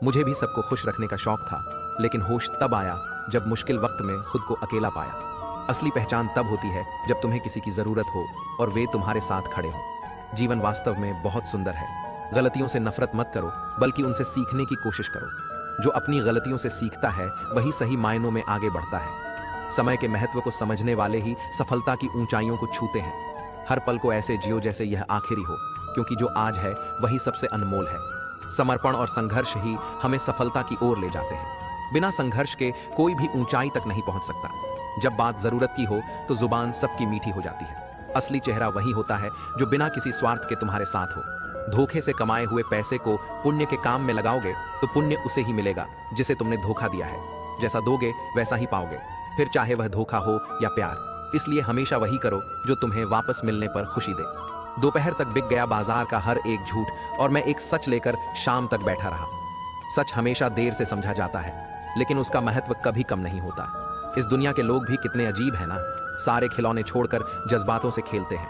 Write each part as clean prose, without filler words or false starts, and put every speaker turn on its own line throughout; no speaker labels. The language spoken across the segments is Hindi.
मुझे भी सबको खुश रखने का शौक था, लेकिन होश तब आया जब मुश्किल वक्त में खुद को अकेला पाया। असली पहचान तब होती है जब तुम्हें किसी की जरूरत हो और वे तुम्हारे साथ खड़े हों। जीवन वास्तव में बहुत सुंदर है। गलतियों से नफरत मत करो, बल्कि उनसे सीखने की कोशिश करो। जो अपनी गलतियों से सीखता है वही सही मायनों में आगे बढ़ता है। समय के महत्व को समझने वाले ही सफलता की ऊंचाइयों को छूते हैं। हर पल को ऐसे जियो जैसे यह आखिरी हो, क्योंकि जो आज है वही सबसे अनमोल है। समर्पण और संघर्ष ही हमें सफलता की ओर ले जाते हैं। बिना संघर्ष के कोई भी ऊंचाई तक नहीं पहुंच सकता। जब बात जरूरत की हो तो जुबान सबकी मीठी हो जाती है। असली चेहरा वही होता है जो बिना किसी स्वार्थ के तुम्हारे साथ हो। धोखे से कमाए हुए पैसे को पुण्य के काम में लगाओगे तो पुण्य उसे ही मिलेगा जिसे तुमने धोखा दिया है। जैसा दोगे वैसा ही पाओगे, फिर चाहे वह धोखा हो या प्यार। इसलिए हमेशा वही करो जो तुम्हें वापस मिलने पर खुशी दे। दोपहर तक बिक गया बाजार का हर एक झूठ, और मैं एक सच लेकर शाम तक बैठा रहा। सच हमेशा देर से समझा जाता है, लेकिन उसका महत्व कभी कम नहीं होता। इस दुनिया के लोग भी कितने अजीब हैं ना। सारे खिलौने छोड़कर जज्बातों से खेलते हैं।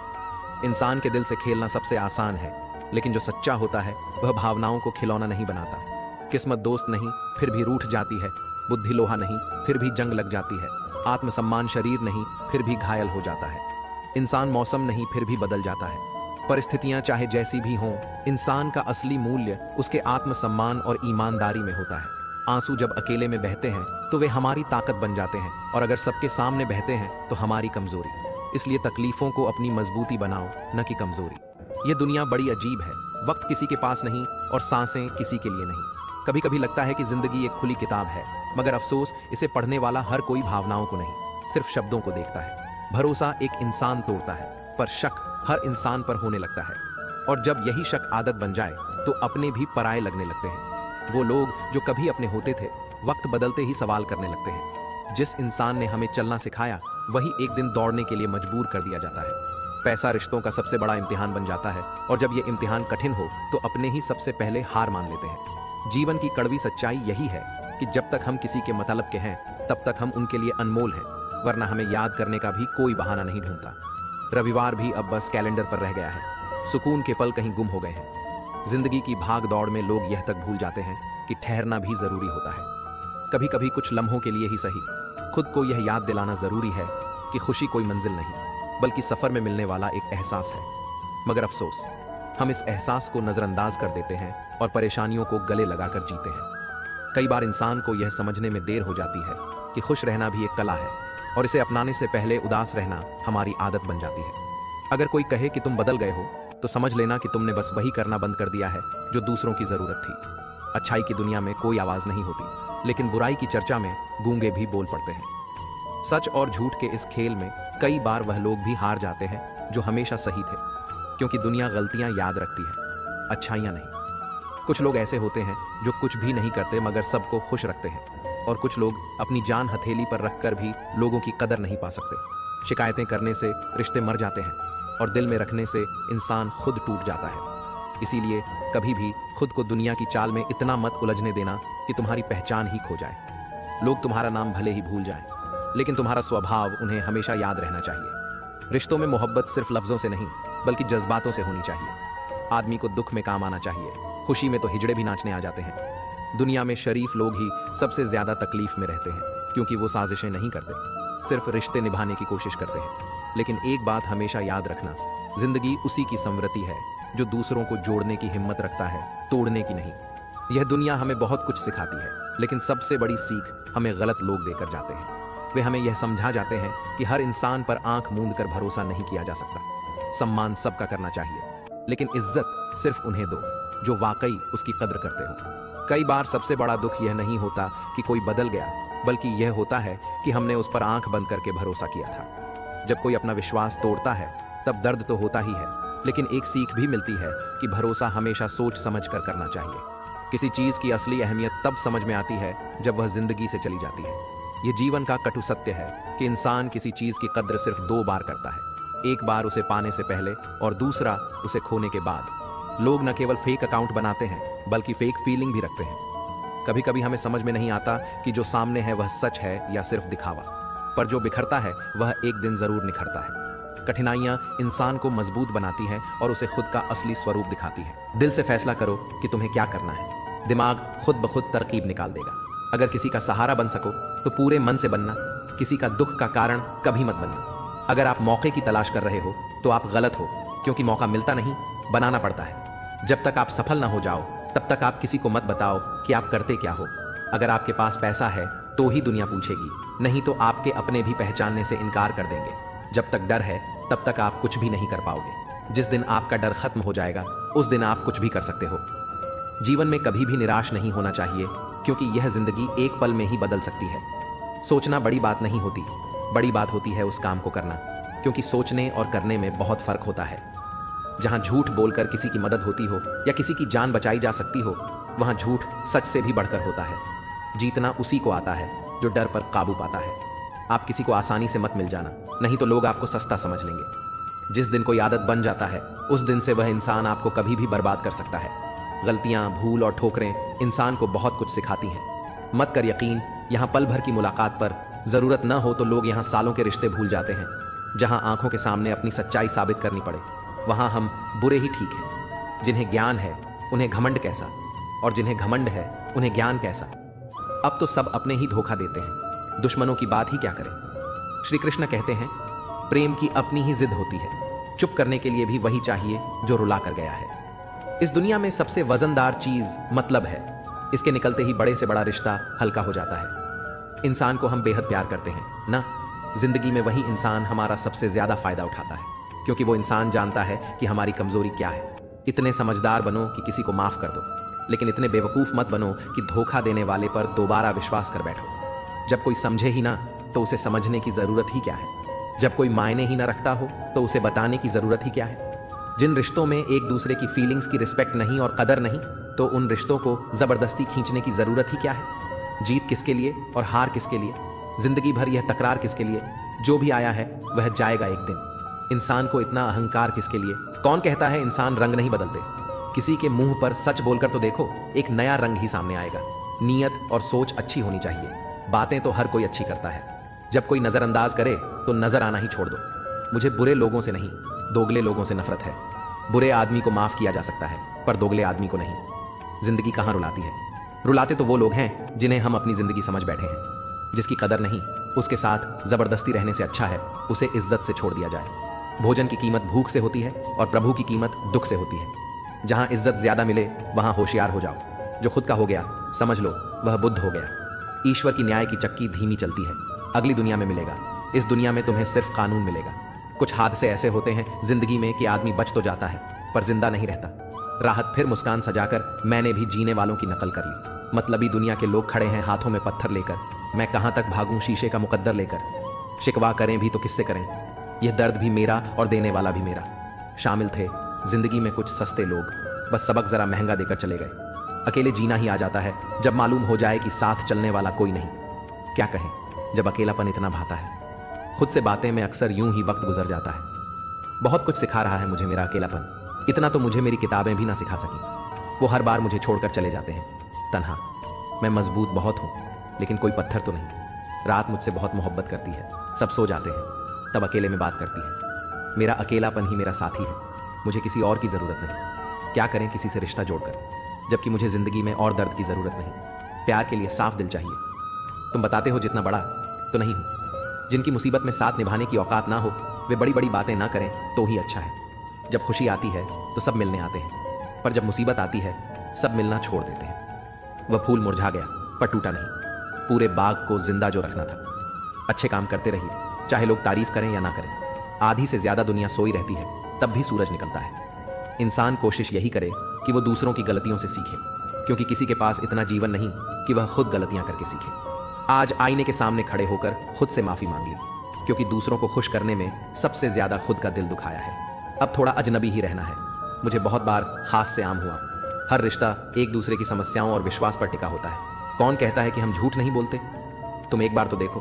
इंसान के दिल से खेलना सबसे आसान है, लेकिन जो सच्चा होता है वह भावनाओं को खिलौना नहीं बनाता। किस्मत दोस्त नहीं फिर भी रूठ जाती है। बुद्धि लोहा नहीं फिर भी जंग लग जाती है। आत्मसम्मान शरीर नहीं फिर भी घायल हो जाता है। इंसान मौसम नहीं फिर भी बदल जाता है। परिस्थितियां चाहे जैसी भी हों, इंसान का असली मूल्य उसके आत्मसम्मान और ईमानदारी में होता है। आंसू जब अकेले में बहते हैं तो वे हमारी ताकत बन जाते हैं, और अगर सबके सामने बहते हैं तो हमारी कमजोरी। इसलिए तकलीफों को अपनी मजबूती बनाओ, न कि कमजोरी। यह दुनिया बड़ी अजीब है। वक्त किसी के पास नहीं और सांसें किसी के लिए नहीं। कभी कभी लगता है कि जिंदगी एक खुली किताब है, मगर अफसोस इसे पढ़ने वाला हर कोई भावनाओं को नहीं, सिर्फ शब्दों को देखता है। भरोसा एक इंसान तोड़ता है, पर शक हर इंसान पर होने लगता है। और जब यही शक आदत बन जाए तो अपने भी पराये लगने लगते हैं। वो लोग जो कभी अपने होते थे, वक्त बदलते ही सवाल करने लगते हैं। जिस इंसान ने हमें चलना सिखाया वही एक दिन दौड़ने के लिए मजबूर कर दिया जाता है। पैसा रिश्तों का सबसे बड़ा इम्तिहान बन जाता है, और जब ये इम्तिहान कठिन हो तो अपने ही सबसे पहले हार मान लेते हैं। जीवन की कड़वी सच्चाई यही है कि जब तक हम किसी के मतलब के हैं तब तक हम उनके लिए अनमोल हैं, वरना हमें याद करने का भी कोई बहाना नहीं ढूंढता। रविवार भी अब बस कैलेंडर पर रह गया है। सुकून के पल कहीं गुम हो गए हैं। जिंदगी की भाग दौड़ में लोग यह तक भूल जाते हैं कि ठहरना भी जरूरी होता है। कभी कभी कुछ लम्हों के लिए ही सही खुद को यह याद दिलाना जरूरी है कि खुशी कोई मंजिल नहीं, बल्कि सफर में मिलने वाला एक एहसास है। मगर अफसोस, हम इस एहसास को नजरअंदाज कर देते हैं और परेशानियों को गले लगाकर जीते हैं। कई बार इंसान को यह समझने में देर हो जाती है कि खुश रहना भी एक कला है, और इसे अपनाने से पहले उदास रहना हमारी आदत बन जाती है। अगर कोई कहे कि तुम बदल गए हो तो समझ लेना कि तुमने बस वही करना बंद कर दिया है जो दूसरों की जरूरत थी। अच्छाई की दुनिया में कोई आवाज नहीं होती, लेकिन बुराई की चर्चा में गूंगे भी बोल पड़ते हैं। सच और झूठ के इस खेल में कई बार वह लोग भी हार जाते हैं जो हमेशा सही थे, क्योंकि दुनिया गलतियां याद रखती है, अच्छाइयां नहीं। कुछ लोग ऐसे होते हैं जो कुछ भी नहीं करते मगर सबको खुश रखते हैं, और कुछ लोग अपनी जान हथेली पर रखकर भी लोगों की कदर नहीं पा सकते। शिकायतें करने से रिश्ते मर जाते हैं, और दिल में रखने से इंसान खुद टूट जाता है। इसीलिए कभी भी खुद को दुनिया की चाल में इतना मत उलझने देना कि तुम्हारी पहचान ही खो जाए। लोग तुम्हारा नाम भले ही भूल जाएं, लेकिन तुम्हारा स्वभाव उन्हें हमेशा याद रहना चाहिए। रिश्तों में मोहब्बत सिर्फ लफ्जों से नहीं बल्कि जज्बातों से होनी चाहिए। आदमी को दुख में काम आना चाहिए, खुशी में तो हिजड़े भी नाचने आ जाते हैं। दुनिया में शरीफ लोग ही सबसे ज्यादा तकलीफ में रहते हैं, क्योंकि वो साजिशें नहीं करते, सिर्फ रिश्ते निभाने की कोशिश करते हैं। लेकिन एक बात हमेशा याद रखना, जिंदगी उसी की समृद्धि है जो दूसरों को जोड़ने की हिम्मत रखता है, तोड़ने की नहीं। यह दुनिया हमें बहुत कुछ सिखाती है, लेकिन सबसे बड़ी सीख हमें गलत लोग देकर जाते हैं। वे हमें यह समझा जाते हैं कि हर इंसान पर आंख मूंद कर भरोसा नहीं किया जा सकता। सम्मान सबका करना चाहिए, लेकिन इज्जत सिर्फ उन्हें दो जो वाकई उसकी कद्र करते हो। कई बार सबसे बड़ा दुख यह नहीं होता कि कोई बदल गया, बल्कि यह होता है कि हमने उस पर आंख बंद करके भरोसा किया था। जब कोई अपना विश्वास तोड़ता है तब दर्द तो होता ही है, लेकिन एक सीख भी मिलती है कि भरोसा हमेशा सोच समझ कर करना चाहिए। किसी चीज की असली अहमियत तब समझ में आती है जब वह जिंदगी से चली जाती है। यह जीवन का कटु सत्य है कि इंसान किसी चीज की कद्र सिर्फ 2 बार करता है, एक बार उसे पाने से पहले और दूसरा उसे खोने के बाद। लोग न केवल फेक अकाउंट बनाते हैं बल्कि फेक फीलिंग भी रखते हैं। कभी कभी हमें समझ में नहीं आता कि जो सामने है वह सच है या सिर्फ दिखावा, पर जो बिखरता है वह एक दिन जरूर निखरता है। कठिनाइयां इंसान को मजबूत बनाती हैं और उसे खुद का असली स्वरूप दिखाती है। दिल से फैसला करो कि तुम्हें क्या करना है। दिमाग खुद ब खुद तरकीब निकाल देगा। अगर किसी का सहारा बन सको तो पूरे मन से बनना, किसी का दुख का कारण कभी मत बनना। अगर आप मौके की तलाश कर रहे हो तो आप गलत हो, क्योंकि मौका मिलता नहीं, बनाना पड़ता है। जब तक आप सफल ना हो जाओ तब तक आप किसी को मत बताओ कि आप करते क्या हो। अगर आपके पास पैसा है तो ही दुनिया पूछेगी, नहीं तो आपके अपने भी पहचानने से इनकार कर देंगे। जब तक डर है तब तक आप कुछ भी नहीं कर पाओगे। जिस दिन आपका डर खत्म हो जाएगा उस दिन आप कुछ भी कर सकते हो। जीवन में कभी भी निराश नहीं होना चाहिए, क्योंकि यह जिंदगी एक पल में ही बदल सकती है। सोचना बड़ी बात नहीं होती, बड़ी बात होती है उस काम को करना, क्योंकि सोचने और करने में बहुत फर्क होता है। जहां झूठ बोलकर किसी की मदद होती हो या किसी की जान बचाई जा सकती हो, वहां झूठ सच से भी बढ़कर होता है। जीतना उसी को आता है जो डर पर काबू पाता है। आप किसी को आसानी से मत मिल जाना, नहीं तो लोग आपको सस्ता समझ लेंगे। जिस दिन कोई आदत बन जाता है उस दिन से वह इंसान आपको कभी भी बर्बाद कर सकता है। गलतियां, भूल और ठोकरें इंसान को बहुत कुछ सिखाती हैं। मत कर यकीन, यहाँ पल भर की मुलाकात पर जरूरत न हो तो लोग यहाँ सालों के रिश्ते भूल जाते हैं। जहाँ आंखों के सामने अपनी सच्चाई साबित करनी पड़े वहाँ हम बुरे ही ठीक हैं। जिन्हें ज्ञान है उन्हें घमंड कैसा, और जिन्हें घमंड है उन्हें ज्ञान कैसा। अब तो सब अपने ही धोखा देते हैं, दुश्मनों की बात ही क्या करें। श्री कृष्ण कहते हैं, प्रेम की अपनी ही जिद होती है, चुप करने के लिए भी वही चाहिए जो रुला कर गया है। इस दुनिया में सबसे वजनदार चीज मतलब है। इसके निकलते ही बड़े से बड़ा रिश्ता हल्का हो जाता है। इंसान को हम बेहद प्यार करते हैं ना, जिंदगी में वही इंसान हमारा सबसे ज्यादा फायदा उठाता है, क्योंकि वो इंसान जानता है कि हमारी कमजोरी क्या है। इतने समझदार बनो कि किसी को माफ कर दो, लेकिन इतने बेवकूफ मत बनो कि धोखा देने वाले पर दोबारा विश्वास कर बैठो। जब कोई समझे ही ना तो उसे समझने की जरूरत ही क्या है। जब कोई मायने ही ना रखता हो तो उसे बताने की जरूरत ही क्या है। जिन रिश्तों में एक दूसरे की फीलिंग्स की रिस्पेक्ट नहीं और कदर नहीं, तो उन रिश्तों को जबरदस्ती खींचने की जरूरत ही क्या है। जीत किसके लिए और हार किसके लिए, जिंदगी भर यह तकरार किसके लिए। जो भी आया है वह जाएगा एक दिन। इंसान को इतना अहंकार किसके लिए। कौन कहता है इंसान रंग नहीं बदलते। किसी के मुंह पर सच बोलकर तो देखो, एक नया रंग ही सामने आएगा। नीयत और सोच अच्छी होनी चाहिए। बातें तो हर कोई अच्छी करता है, जब कोई नजरअंदाज करे तो नजर आना ही छोड़ दो। मुझे बुरे लोगों से नहीं, दोगले लोगों से नफरत है। बुरे आदमी को माफ किया जा सकता है, पर दोगले आदमी को नहीं। जिंदगी कहाँ रुलाती है। रुलाते तो वो लोग हैं जिन्हें हम अपनी जिंदगी समझ बैठे हैं। जिसकी कदर नहीं, उसके साथ जबरदस्ती रहने से अच्छा है उसे इज्जत से छोड़ दिया जाए। भोजन की कीमत भूख से होती है और प्रभु की कीमत दुख से होती है। जहां इज्जत ज्यादा मिले वहां होशियार हो जाओ। जो खुद का हो गया समझ लो वह बुद्ध हो गया। ईश्वर की न्याय की चक्की धीमी चलती है। अगली दुनिया में मिलेगा, इस दुनिया में तुम्हें सिर्फ कानून मिलेगा। कुछ हादसे ऐसे होते हैं जिंदगी में कि आदमी बच तो जाता है पर जिंदा नहीं रहता। राहत फिर मुस्कान सजाकर मैंने भी जीने वालों की नकल कर ली। मतलबी दुनिया के लोग खड़े हैं हाथों में पत्थर लेकर, मैं कहां तक भागूं शीशे का मुकद्दर लेकर। शिकवा करें भी तो किससे करें, यह दर्द भी मेरा और देने वाला भी मेरा। शामिल थे जिंदगी में कुछ सस्ते लोग, बस सबक जरा महंगा देकर चले गए। अकेले जीना ही आ जाता है जब मालूम हो जाए कि साथ चलने वाला कोई नहीं। क्या कहें जब अकेलापन इतना भाता है। खुद से बातें में अक्सर यूं ही वक्त गुजर जाता है। बहुत कुछ सिखा रहा है मुझे मेरा अकेलापन। इतना तो मुझे मेरी किताबें भी ना सिखा सकी। वो हर बार मुझे छोड़कर चले जाते हैं तन्हा। मैं मजबूत बहुत हूं लेकिन कोई पत्थर तो नहीं। रात मुझसे बहुत मोहब्बत करती है, सब सो जाते हैं तब अकेले में बात करती है। मेरा अकेलापन ही मेरा साथी है, मुझे किसी और की ज़रूरत नहीं। क्या करें किसी से रिश्ता जोड़कर, जबकि मुझे ज़िंदगी में और दर्द की ज़रूरत नहीं। प्यार के लिए साफ दिल चाहिए। तुम बताते हो जितना बड़ा, तो नहीं हूँ। जिनकी मुसीबत में साथ निभाने की औकात ना हो वे बड़ी बड़ी बातें ना करें तो ही अच्छा है। जब खुशी आती है तो सब मिलने आते हैं, पर जब मुसीबत आती है सब मिलना छोड़ देते हैं। वह फूल मुरझा गया पर टूटा नहीं। पूरे बाग को जिंदा जो रखना था। अच्छे काम करते रहिए, चाहे लोग तारीफ करें या ना करें। आधी से ज्यादा दुनिया सोई रहती है तब भी सूरज निकलता है। इंसान कोशिश यही करे कि वो दूसरों की गलतियों से सीखे, क्योंकि किसी के पास इतना जीवन नहीं कि वह खुद गलतियां करके सीखे। आज आईने के सामने खड़े होकर खुद से माफी मांग ली, क्योंकि दूसरों को खुश करने में सबसे ज्यादा खुद का दिल दुखाया है। अब थोड़ा अजनबी ही रहना है। मुझे बहुत बार खास से आम हुआ। हर रिश्ता एक दूसरे की समस्याओं और विश्वास पर टिका होता है। कौन कहता है कि हम झूठ नहीं बोलते। तुम एक बार तो देखो,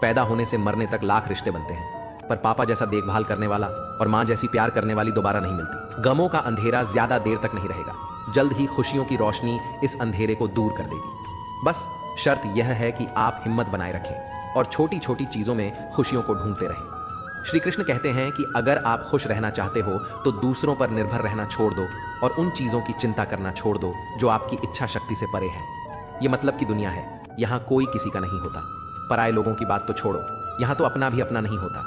पैदा होने से मरने तक लाख रिश्ते बनते हैं, पर पापा जैसा देखभाल करने वाला और माँ जैसी प्यार करने वाली दोबारा नहीं मिलती। गमों का अंधेरा ज्यादा देर तक नहीं रहेगा, जल्द ही खुशियों की रोशनी इस अंधेरे को दूर कर देगी। बस शर्त यह है कि आप हिम्मत बनाए रखें और छोटी छोटी चीजों में खुशियों को ढूंढते रहें। श्री कृष्ण कहते हैं कि अगर आप खुश रहना चाहते हो तो दूसरों पर निर्भर रहना छोड़ दो और उन चीज़ों की चिंता करना छोड़ दो जो आपकी इच्छा शक्ति से परे है। ये मतलब की दुनिया है, यहाँ कोई किसी का नहीं होता। पराये लोगों की बात तो छोड़ो, यहाँ तो अपना भी अपना नहीं होता।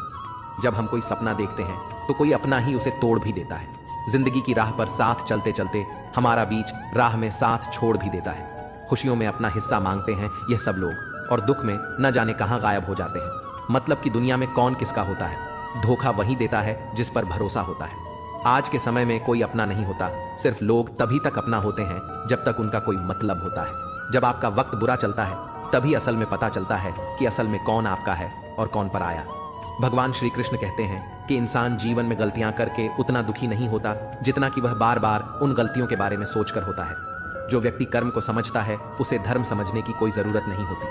जब हम कोई सपना देखते हैं तो कोई अपना ही उसे तोड़ भी देता है। जिंदगी की राह पर साथ चलते चलते हमारा बीच राह में साथ छोड़ भी देता है। खुशियों में अपना हिस्सा मांगते हैं यह सब लोग, और दुख में न जाने कहाँ गायब हो जाते हैं। मतलब कि दुनिया में कौन किसका होता है, धोखा वही देता है जिस पर भरोसा होता है। आज के समय में कोई अपना नहीं होता, सिर्फ लोग तभी तक अपना होते हैं जब तक उनका कोई मतलब होता है। जब आपका वक्त बुरा चलता है तभी असल में पता चलता है कि असल में कौन आपका है और कौन पराया। भगवान श्री कृष्ण कहते हैं कि इंसान जीवन में गलतियां करके उतना दुखी नहीं होता जितना कि वह बार बार उन गलतियों के बारे में सोचकर होता है। जो व्यक्ति कर्म को समझता है उसे धर्म समझने की कोई जरूरत नहीं होती।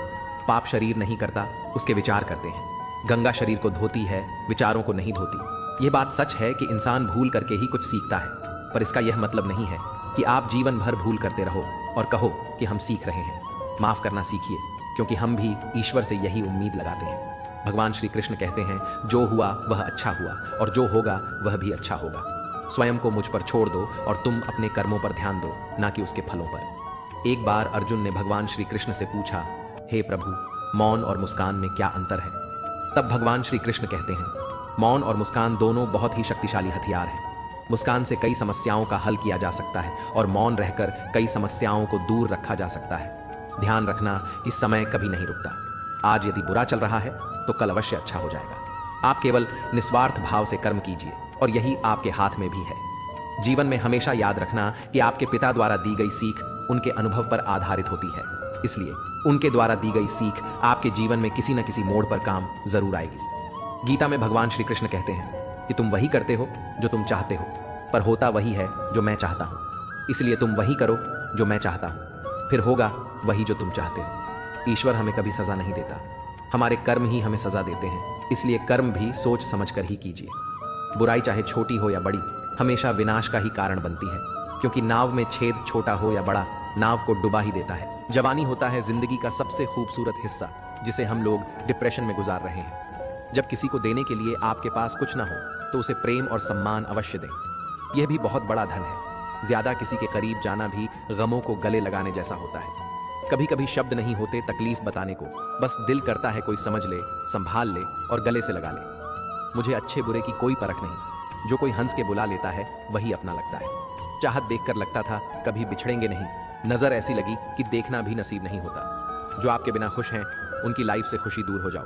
पाप शरीर नहीं करता, उसके विचार करते हैं। गंगा शरीर को धोती है, विचारों को नहीं धोती। यह बात सच है कि इंसान भूल करके ही कुछ सीखता है, पर इसका यह मतलब नहीं है कि आप जीवन भर भूल करते रहो और कहो कि हम सीख रहे हैं। माफ करना सीखिए, क्योंकि हम भी ईश्वर से यही उम्मीद लगाते हैं। भगवान श्री कृष्ण कहते हैं, जो हुआ वह अच्छा हुआ और जो होगा वह भी अच्छा होगा। स्वयं को मुझ पर छोड़ दो और तुम अपने कर्मों पर ध्यान दो, ना कि उसके फलों पर। एक बार अर्जुन ने भगवान श्री कृष्ण से पूछा, हे प्रभु, मौन और मुस्कान में क्या अंतर है? तब भगवान श्री कृष्ण कहते हैं, मौन और मुस्कान दोनों बहुत ही शक्तिशाली हथियार हैं। मुस्कान से कई समस्याओं का हल किया जा सकता है और मौन रहकर कई समस्याओं को दूर रखा जा सकता है। ध्यान रखना कि समय कभी नहीं रुकता। आज यदि बुरा चल रहा है तो कल अवश्य अच्छा हो जाएगा। आप केवल निस्वार्थ भाव से कर्म कीजिए और यही आपके हाथ में भी है। जीवन में हमेशा याद रखना कि आपके पिता द्वारा दी गई सीख उनके अनुभव पर आधारित होती है, इसलिए उनके द्वारा दी गई सीख आपके जीवन में किसी न किसी मोड़ पर काम जरूर आएगी। गीता में भगवान श्री कृष्ण कहते हैं कि तुम वही करते हो जो तुम चाहते हो, पर होता वही है जो मैं चाहता हूँ। इसलिए तुम वही करो जो मैं चाहता हूँ, फिर होगा वही जो तुम चाहते हो। ईश्वर हमें कभी सजा नहीं देता, हमारे कर्म ही हमें सजा देते हैं। इसलिए कर्म भी सोच समझ कर ही कीजिए। बुराई चाहे छोटी हो या बड़ी, हमेशा विनाश का ही कारण बनती है, क्योंकि नाव में छेद छोटा हो या बड़ा, नाव को डुबा ही देता है। जवानी होता है जिंदगी का सबसे खूबसूरत हिस्सा, जिसे हम लोग डिप्रेशन में गुजार रहे हैं। जब किसी को देने के लिए आपके पास कुछ ना हो तो उसे प्रेम और सम्मान अवश्य दें। यह भी बहुत बड़ा धन है। ज्यादा किसी के करीब जाना भी गमों को गले लगाने जैसा होता है। कभी कभी शब्द नहीं होते तकलीफ बताने को, बस दिल करता है कोई समझ ले, संभाल ले और गले से लगा ले। मुझे अच्छे बुरे की कोई परख नहीं, जो कोई हंस के बुला लेता है वही अपना लगता है। चाहत देखकर लगता था कभी बिछड़ेंगे नहीं, नजर ऐसी लगी कि देखना भी नसीब नहीं होता। जो आपके बिना खुश हैं उनकी लाइफ से खुशी दूर हो जाओ,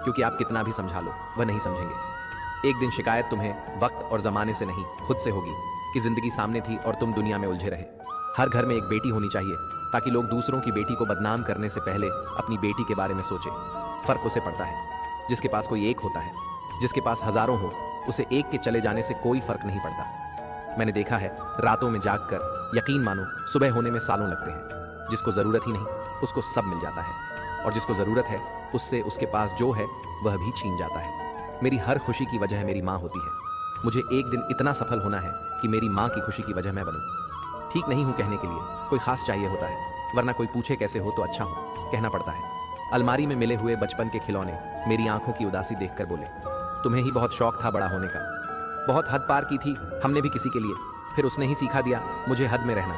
क्योंकि आप कितना भी समझा लो वह नहीं समझेंगे। एक दिन शिकायत तुम्हें वक्त और जमाने से नहीं खुद से होगी कि जिंदगी सामने थी और तुम दुनिया में उलझे रहे। हर घर में एक बेटी होनी चाहिए, ताकि लोग दूसरों की बेटी को बदनाम करने से पहले अपनी बेटी के बारे में सोचे। फर्क उसे पड़ता है जिसके पास कोई एक होता है, जिसके पास हजारों हो उसे एक के चले जाने से कोई फर्क नहीं पड़ता। मैंने देखा है रातों में जागकर, यकीन मानो सुबह होने में सालों लगते हैं। जिसको जरूरत ही नहीं उसको सब मिल जाता है, और जिसको जरूरत है उससे उसके पास जो है वह भी छीन जाता है। मेरी हर खुशी की वजह मेरी माँ होती है। मुझे एक दिन इतना सफल होना है कि मेरी माँ की खुशी की वजह मैं बनूं। ठीक नहीं हूं कहने के लिए, कोई खास चाहिए होता है, वरना कोई पूछे कैसे हो तो अच्छा हो कहना पड़ता है। अलमारी में मिले हुए बचपन के खिलौने मेरी आंखों की उदासी देखकर बोले, तुम्हें ही बहुत शौक था बड़ा होने का। बहुत हद पार की थी हमने भी किसी के लिए, फिर उसने ही सिखा दिया मुझे हद में रहना।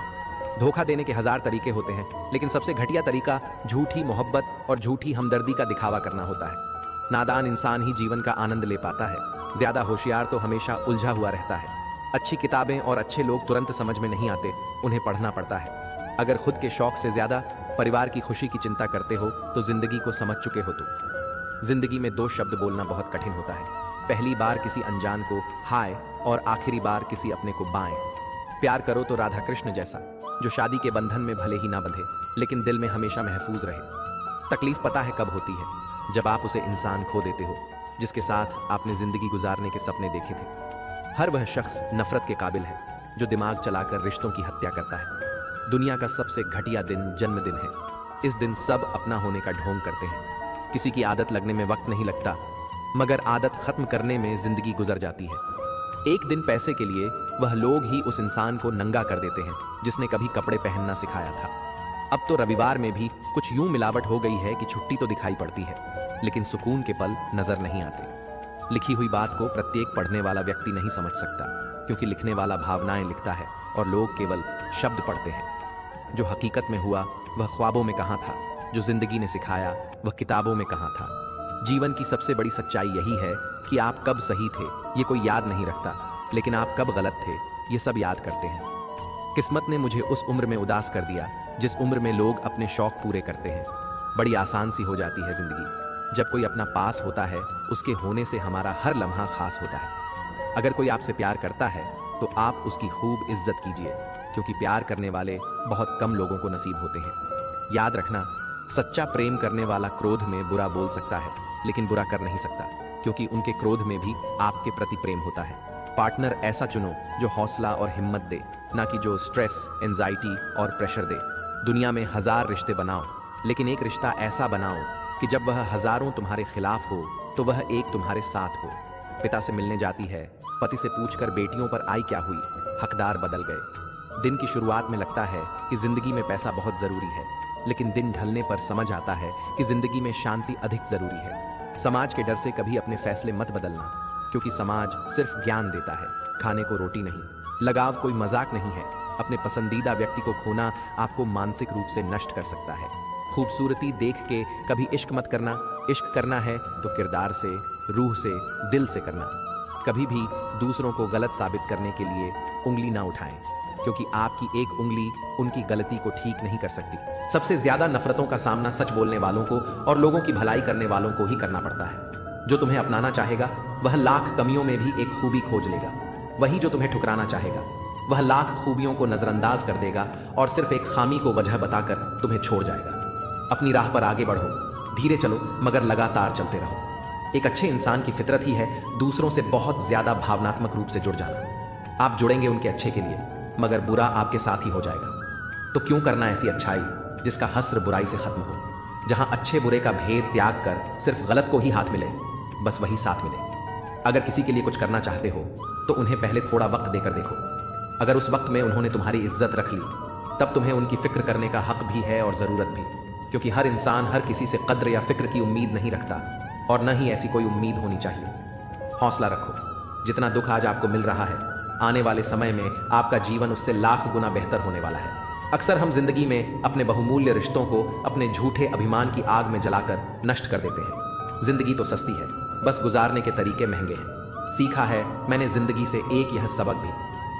धोखा देने के हजार तरीके होते हैं, लेकिन सबसे घटिया तरीका झूठी मोहब्बत और झूठी हमदर्दी का दिखावा करना होता है। नादान इंसान ही जीवन का आनंद ले पाता है, ज्यादा होशियार तो हमेशा उलझा हुआ रहता है। अच्छी किताबें और अच्छे लोग तुरंत समझ में नहीं आते, उन्हें पढ़ना पड़ता है। अगर खुद के शौक से ज्यादा परिवार की खुशी की चिंता करते हो तो जिंदगी को समझ चुके हो तुम। जिंदगी में दो शब्द बोलना बहुत कठिन होता है, पहली बार किसी अनजान को हाय और आखिरी बार किसी अपने को बाएं। प्यार करो तो राधा कृष्ण जैसा, जो शादी के बंधन में भले ही ना बंधे लेकिन दिल में हमेशा महफूज रहे। तकलीफ पता है कब होती है, जब आप उसे इंसान खो देते हो जिसके साथ आपने जिंदगी गुजारने के सपने देखे थे। हर वह शख्स नफरत के काबिल है जो दिमाग चलाकर रिश्तों की हत्या करता है। दुनिया का सबसे घटिया दिन जन्मदिन है। इस दिन सब अपना होने का ढोंग करते हैं। किसी की आदत लगने में वक्त नहीं लगता, मगर आदत खत्म करने में जिंदगी गुजर जाती है। एक दिन पैसे के लिए वह लोग ही उस इंसान को नंगा कर देते हैं जिसने कभी कपड़े पहनना सिखाया था। अब तो रविवार में भी कुछ यूं मिलावट हो गई है कि छुट्टी तो दिखाई पड़ती है, लेकिन सुकून के पल नजर नहीं आते। लिखी हुई बात को प्रत्येक पढ़ने वाला व्यक्ति नहीं समझ सकता, क्योंकि लिखने वाला भावनाएं लिखता है और लोग केवल शब्द पढ़ते हैं। जो हकीकत में हुआ वह ख्वाबों में कहाँ था, जो जिंदगी ने सिखाया वह किताबों में कहाँ था। जीवन की सबसे बड़ी सच्चाई यही है कि आप कब सही थे ये कोई याद नहीं रखता, लेकिन आप कब गलत थे ये सब याद करते हैं। किस्मत ने मुझे उस उम्र में उदास कर दिया जिस उम्र में लोग अपने शौक पूरे करते हैं। बड़ी आसान सी हो जाती है जिंदगी। जब कोई अपना पास होता है उसके होने से हमारा हर लम्हा खास होता है। अगर कोई आपसे प्यार करता है तो आप उसकी खूब इज्जत कीजिए, क्योंकि प्यार करने वाले बहुत कम लोगों को नसीब होते हैं। याद रखना, सच्चा प्रेम करने वाला क्रोध में बुरा बोल सकता है लेकिन बुरा कर नहीं सकता, क्योंकि उनके क्रोध में भी आपके प्रति प्रेम होता है। पार्टनर ऐसा चुनो जो हौसला और हिम्मत दे, ना कि जो स्ट्रेस, एंजाइटी और प्रेशर दे। दुनिया में 1000 रिश्ते बनाओ, लेकिन एक रिश्ता ऐसा बनाओ कि जब वह हजारों तुम्हारे खिलाफ हो तो वह एक तुम्हारे साथ हो। पिता से मिलने जाती है, पति से पूछकर बेटियों पर आई क्या हुई, हकदार बदल गए। दिन की शुरुआत में लगता है कि जिंदगी में पैसा बहुत जरूरी है, लेकिन दिन ढलने पर समझ आता है कि जिंदगी में शांति अधिक जरूरी है। समाज के डर से कभी अपने फैसले मत बदलना, क्योंकि समाज सिर्फ ज्ञान देता है, खाने को रोटी नहीं। लगाव कोई मजाक नहीं है। अपने पसंदीदा व्यक्ति को खोना आपको मानसिक रूप से नष्ट कर सकता है। खूबसूरती देख के कभी इश्क मत करना। इश्क करना है तो किरदार से, रूह से, दिल से करना। कभी भी दूसरों को गलत साबित करने के लिए उंगली ना उठाएं, क्योंकि आपकी एक उंगली उनकी गलती को ठीक नहीं कर सकती। सबसे ज्यादा नफरतों का सामना सच बोलने वालों को और लोगों की भलाई करने वालों को ही करना पड़ता है। जो तुम्हें अपनाना चाहेगा वह लाख कमियों में भी एक खूबी खोज लेगा। वही जो तुम्हें ठुकराना चाहेगा वह लाख खूबियों को नजरअंदाज कर देगा और सिर्फ एक खामी को वजह बताकर तुम्हें छोड़ जाएगा। अपनी राह पर आगे बढ़ो, धीरे चलो मगर लगातार चलते रहो। एक अच्छे इंसान की फितरत ही है दूसरों से बहुत ज्यादा भावनात्मक रूप से जुड़ जाना। आप जुड़ेंगे उनके अच्छे के लिए, मगर बुरा आपके साथ ही हो जाएगा। तो क्यों करना ऐसी अच्छाई जिसका हस्र बुराई से खत्म हो। जहां अच्छे बुरे का भेद त्याग कर सिर्फ गलत को ही हाथ मिले, बस वही साथ मिले। अगर किसी के लिए कुछ करना चाहते हो तो उन्हें पहले थोड़ा वक्त देकर देखो। अगर उस वक्त में उन्होंने तुम्हारी इज्जत रख ली, तब तुम्हें उनकी फिक्र करने का हक भी है और ज़रूरत भी, क्योंकि हर इंसान हर किसी से कद्र या फिक्र की उम्मीद नहीं रखता, और न ही ऐसी कोई उम्मीद होनी चाहिए। हौसला रखो। जितना दुख आज आपको मिल रहा है, आने वाले समय में आपका जीवन उससे लाख गुना बेहतर होने वाला है। अक्सर हम जिंदगी में अपने बहुमूल्य रिश्तों को अपने झूठे अभिमान की आग में जलाकर नष्ट कर देते हैं। जिंदगी तो सस्ती है, बस गुजारने के तरीके महंगे हैं। सीखा है मैंने जिंदगी से एक यह सबक भी,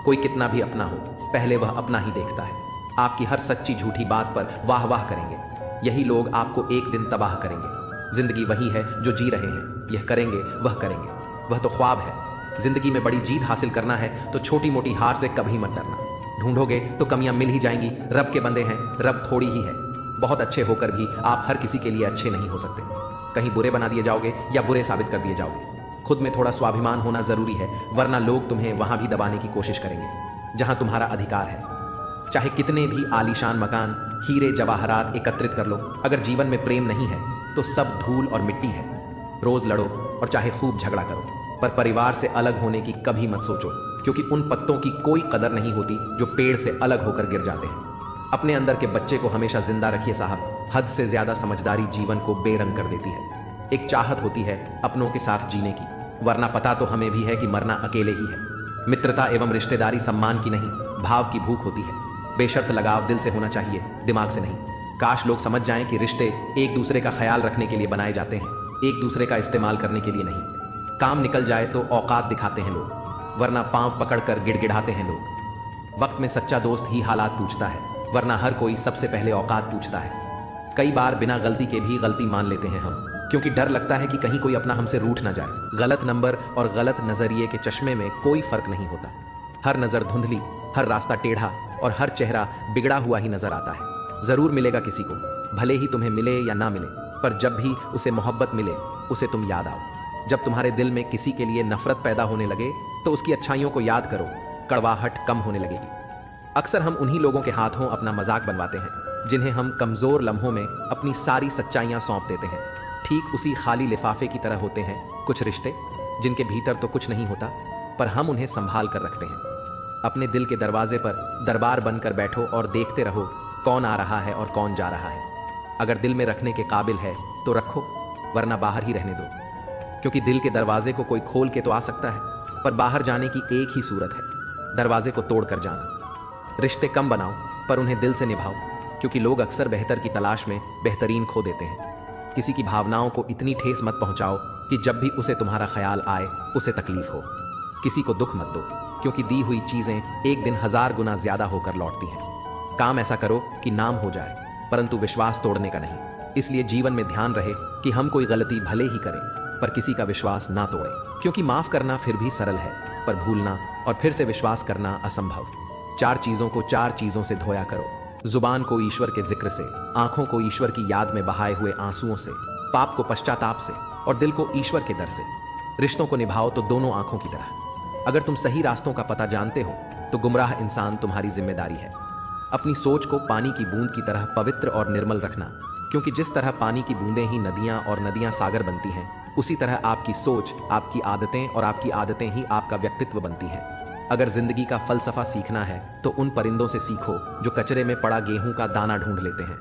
कोई कितना भी अपना हो, पहले वह अपना ही देखता है। आपकी हर सच्ची झूठी बात पर वाह वाह करेंगे, यही लोग आपको एक दिन तबाह करेंगे। जिंदगी वही है जो जी रहे हैं, यह करेंगे वह करेंगे, वह तो ख्वाब है। जिंदगी में बड़ी जीत हासिल करना है तो छोटी मोटी हार से कभी मत डरना। ढूंढोगे तो कमियां मिल ही जाएंगी। रब के बंदे हैं, रब थोड़ी ही है। बहुत अच्छे होकर भी आप हर किसी के लिए अच्छे नहीं हो सकते। कहीं बुरे बना दिए जाओगे या बुरे साबित कर दिए जाओगे। खुद में थोड़ा स्वाभिमान होना जरूरी है, वरना लोग तुम्हें वहां भी दबाने की कोशिश करेंगे जहां तुम्हारा अधिकार है। चाहे कितने भी आलीशान मकान, हीरे जवाहरात एकत्रित कर लो, अगर जीवन में प्रेम नहीं है तो सब धूल और मिट्टी है। रोज लड़ो और चाहे खूब झगड़ा करो, पर परिवार से अलग होने की कभी मत सोचो, क्योंकि उन पत्तों की कोई कदर नहीं होती जो पेड़ से अलग होकर गिर जाते हैं। अपने अंदर के बच्चे को हमेशा जिंदा रखिए साहब। हद से ज्यादा समझदारी जीवन को बेरंग कर देती है। एक चाहत होती है अपनों के साथ जीने की, वरना पता तो हमें भी है कि मरना अकेले ही है। मित्रता एवं रिश्तेदारी सम्मान की नहीं, भाव की भूख होती है। बेशर्त लगाव दिल से होना चाहिए, दिमाग से नहीं। काश लोग समझ जाएं कि रिश्ते एक दूसरे का ख्याल रखने के लिए बनाए जाते हैं, एक दूसरे का इस्तेमाल करने के लिए नहीं। काम निकल जाए तो औकात दिखाते हैं लोग, वरना पांव पकड़कर गिड़गिड़ाते हैं लोग। वक्त में सच्चा दोस्त ही हालात पूछता है, वरना हर कोई सबसे पहले औकात पूछता है। कई बार बिना गलती के भी गलती मान लेते हैं हम, क्योंकि डर लगता है कि कहीं कोई अपना हमसे रूठ ना जाए। गलत नंबर और गलत नजरिए के चश्मे में कोई फर्क नहीं होता। हर नजर धुंधली, हर रास्ता टेढ़ा और हर चेहरा बिगड़ा हुआ ही नजर आता है। जरूर मिलेगा किसी को, भले ही तुम्हें मिले या ना मिले, पर जब भी उसे मोहब्बत मिले उसे तुम याद आओ। जब तुम्हारे दिल में किसी के लिए नफरत पैदा होने लगे तो उसकी अच्छाइयों को याद करो, कड़वाहट कम होने लगेगी। अक्सर हम उन्हीं लोगों के हाथों अपना मजाक बनवाते हैं जिन्हें हम कमजोर लम्हों में अपनी सारी सच्चाइयां सौंप देते हैं। ठीक उसी खाली लिफाफे की तरह होते हैं कुछ रिश्ते, जिनके भीतर तो कुछ नहीं होता, पर हम उन्हें संभाल कर रखते हैं। अपने दिल के दरवाजे पर दरबार बनकर बैठो और देखते रहो कौन आ रहा है और कौन जा रहा है। अगर दिल में रखने के काबिल है तो रखो, वरना बाहर ही रहने दो। क्योंकि दिल के दरवाजे को कोई खोल के तो आ सकता है, पर बाहर जाने की एक ही सूरत है, दरवाजे को तोड़कर जाना। रिश्ते कम बनाओ पर उन्हें दिल से निभाओ, क्योंकि लोग अक्सर बेहतर की तलाश में बेहतरीन खो देते हैं। किसी की भावनाओं को इतनी ठेस मत पहुंचाओ कि जब भी उसे तुम्हारा ख्याल आए उसे तकलीफ हो। किसी को दुख मत दो, क्योंकि दी हुई चीजें एक दिन 1000 गुना ज्यादा होकर लौटती हैं। काम ऐसा करो कि नाम हो जाए, परंतु विश्वास तोड़ने का नहीं। इसलिए जीवन में ध्यान रहे कि हम कोई गलती भले ही करें, पर किसी का विश्वास ना तोड़ें, क्योंकि माफ करना फिर भी सरल है, पर भूलना और फिर से विश्वास करना असंभव। 4 चीजों को 4 चीजों से धोया करो। जुबान को ईश्वर के जिक्र से, आंखों को ईश्वर की याद में बहाए हुए आंसुओं से, पाप को पश्चाताप से और दिल को ईश्वर के डर से। रिश्तों को निभाओ तो दोनों आंखों की तरह। अगर तुम सही रास्तों का पता जानते हो तो गुमराह इंसान तुम्हारी जिम्मेदारी है। अपनी सोच को पानी की बूंद की तरह पवित्र और निर्मल रखना, क्योंकि जिस तरह पानी की बूंदें ही नदियां और नदियां सागर बनती हैं, उसी तरह आपकी सोच, आपकी आदतें और आपकी आदतें ही आपका व्यक्तित्व बनती हैं। अगर जिंदगी का फलसफा सीखना है तो उन परिंदों से सीखो जो कचरे में पड़ा गेहूं का दाना ढूंढ लेते हैं।